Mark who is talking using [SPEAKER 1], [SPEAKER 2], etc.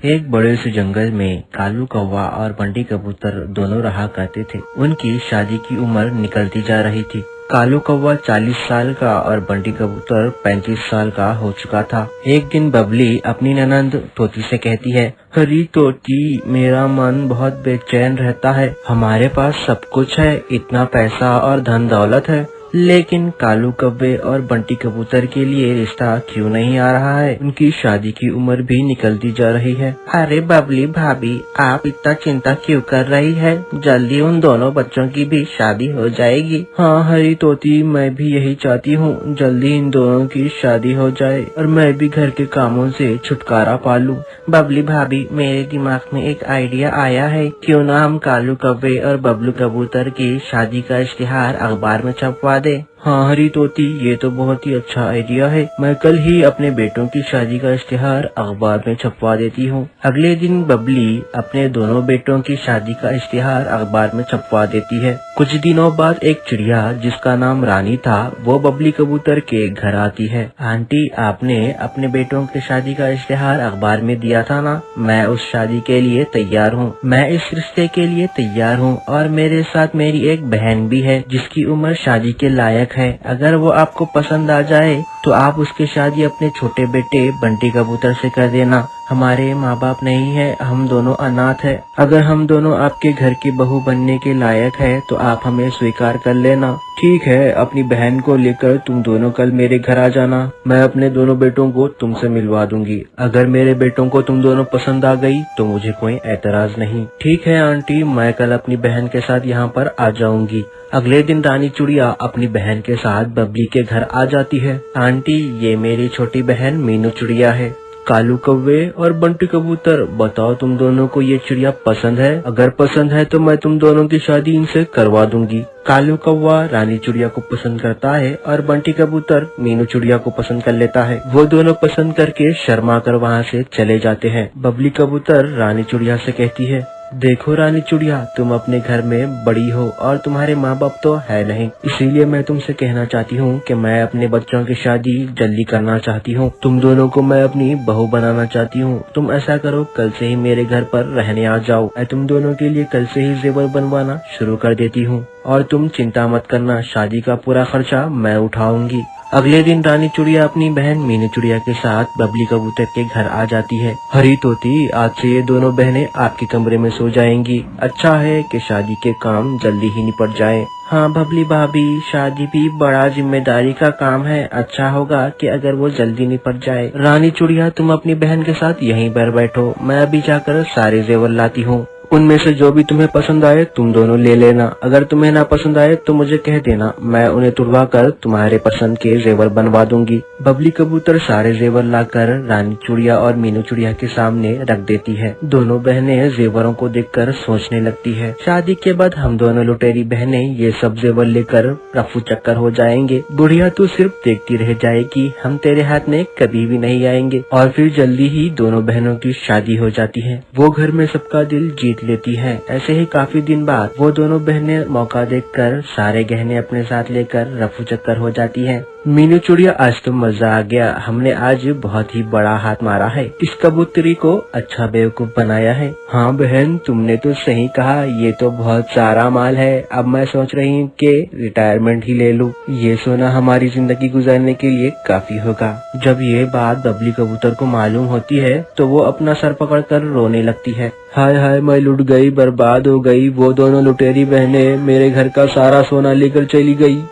[SPEAKER 1] एक बड़े से जंगल में कालू कौवा और बंटी कबूतर दोनों रहा करते थे। उनकी शादी की उम्र निकलती जा रही थी। कालू कौवा 40 साल का और बंटी कबूतर 35 साल का हो चुका था। एक दिन बबली अपनी ननंद तोती से कहती है, हरी तोती, मेरा मन बहुत बेचैन रहता है। हमारे पास सब कुछ है, इतना पैसा और धन दौलत है, लेकिन कालू कौवे और बंटी कबूतर के लिए रिश्ता क्यों नहीं आ रहा है? उनकी शादी की उम्र भी निकलती जा रही है। अरे बबली भाभी, आप इतना चिंता क्यों कर रही है? जल्दी उन दोनों बच्चों की भी शादी हो जाएगी। हाँ हरी तोती, मैं भी यही चाहती हूँ, जल्दी इन दोनों की शादी हो जाए और मैं भी घर के कामों से छुटकारा पा लूं। बबली भाभी, मेरे दिमाग में एक आइडिया आया है, क्यों ना हम कालू कौवे और बबलू कबूतर की शादी का इश्तिहार अखबार में छपवा दे। हाँ हरी तोती, ये तो बहुत ही अच्छा आइडिया है। मैं कल ही अपने बेटों की शादी का इश्तिहार अखबार में छपवा देती हूँ। अगले दिन बबली अपने दोनों बेटों की शादी का इश्तिहार अखबार में छपवा देती है। कुछ दिनों बाद एक चिड़िया जिसका नाम रानी था, वो बबली कबूतर के घर आती है। आंटी, आपने अपने बेटों की शादी का इश्तिहार अखबार में दिया था ना? मैं उस शादी के लिए तैयार हूँ। मैं इस रिश्ते के लिए तैयार हूँ और मेरे साथ मेरी एक बहन भी है जिसकी उम्र शादी के लायक है। अगर वो आपको पसंद आ जाए तो आप उसकी शादी अपने छोटे बेटे बंटी कबूतर से कर देना। हमारे माँ बाप नहीं है, हम दोनों अनाथ है। अगर हम दोनों आपके घर की बहू बनने के लायक है तो आप हमें स्वीकार कर लेना। ठीक है, अपनी बहन को लेकर तुम दोनों कल मेरे घर आ जाना। मैं अपने दोनों बेटों को तुमसे मिलवा दूंगी। अगर मेरे बेटों को तुम दोनों पसंद आ गई तो मुझे कोई एतराज नहीं। ठीक है आंटी, मैं कल अपनी बहन के साथ यहाँ पर आ जाऊंगी। अगले दिन रानी चिड़िया अपनी बहन के साथ बबली के घर आ जाती है। आंटी, ये मेरी छोटी बहन मीनू चिड़िया है। कालू कौवे और बंटी कबूतर, बताओ तुम दोनों को ये चिड़िया पसंद है? अगर पसंद है तो मैं तुम दोनों की शादी इनसे करवा दूंगी। कालू कौवा रानी चिड़िया को पसंद करता है और बंटी कबूतर मीनू चिड़िया को पसंद कर लेता है। वो दोनों पसंद करके शर्मा कर वहाँ से चले जाते हैं। बबली कबूतर रानी चिड़िया से कहती है, देखो रानी चिड़िया, तुम अपने घर में बड़ी हो और तुम्हारे माँ बाप तो है नहीं, इसीलिए मैं तुमसे कहना चाहती हूँ कि मैं अपने बच्चों की शादी जल्दी करना चाहती हूँ। तुम दोनों को मैं अपनी बहू बनाना चाहती हूँ। तुम ऐसा करो, कल से ही मेरे घर पर रहने आ जाओ। मैं तुम दोनों के लिए कल से ही जेवर बनवाना शुरू कर देती हूँ और तुम चिंता मत करना, शादी का पूरा खर्चा मैं उठाऊंगी। अगले दिन रानी चिड़िया अपनी बहन मीनू चिड़िया के साथ बबली कबूतर के घर आ जाती है। हरी तोती, आज से ये दोनों बहनें आपके कमरे में सो जाएंगी। अच्छा है कि शादी के काम जल्दी ही निपट जाए। हाँ बबली भाभी, शादी भी बड़ा जिम्मेदारी का काम है। अच्छा होगा कि अगर वो जल्दी निपट जाए। रानी चिड़िया, तुम अपनी बहन के साथ यहीं पर बैठो, मैं अभी जाकर सारे जेवर लाती हूँ। उनमें से जो भी तुम्हें पसंद आए तुम दोनों ले लेना। अगर तुम्हें ना पसंद आए तो मुझे कह देना, मैं उन्हें तुड़वा कर तुम्हारे पसंद के जेवर बनवा दूंगी। बबली कबूतर सारे जेवर लाकर रानी चिड़िया और मीनू चिड़िया के सामने रख देती है। दोनों बहनें जेवरों को देखकर सोचने लगती है, शादी के बाद हम दोनों लुटेरी बहनें ये सब जेवर लेकर रफू चक्कर हो जाएंगे। बुढ़िया तू सिर्फ देखती रह जाएगी, हम तेरे हाथ में कभी भी नहीं आएंगे। और फिर जल्दी ही दोनों बहनों की शादी हो जाती है। वो घर में सबका दिल जीत लेती है। ऐसे ही काफी दिन बाद वो दोनों बहनें मौका देखकर सारे गहने अपने साथ लेकर रफू चक्कर हो जाती हैं। मीनू चिड़िया, आज तो मजा आ गया, हमने आज बहुत ही बड़ा हाथ मारा है, इस कबूतरी को अच्छा बेवकूफ बनाया है। हाँ बहन, तुमने तो सही कहा, ये तो बहुत सारा माल है। अब मैं सोच रही हूँ कि रिटायरमेंट ही ले लूँ, ये सोना हमारी जिंदगी गुजारने के लिए काफी होगा। जब ये बात बबली कबूतर को मालूम होती है तो वो अपना सर पकड़कर रोने लगती है। हाय हाय, मैं लुट गई, बर्बाद हो गई। वो दोनों लुटेरी बहनें मेरे घर का सारा सोना लेकर चली गई।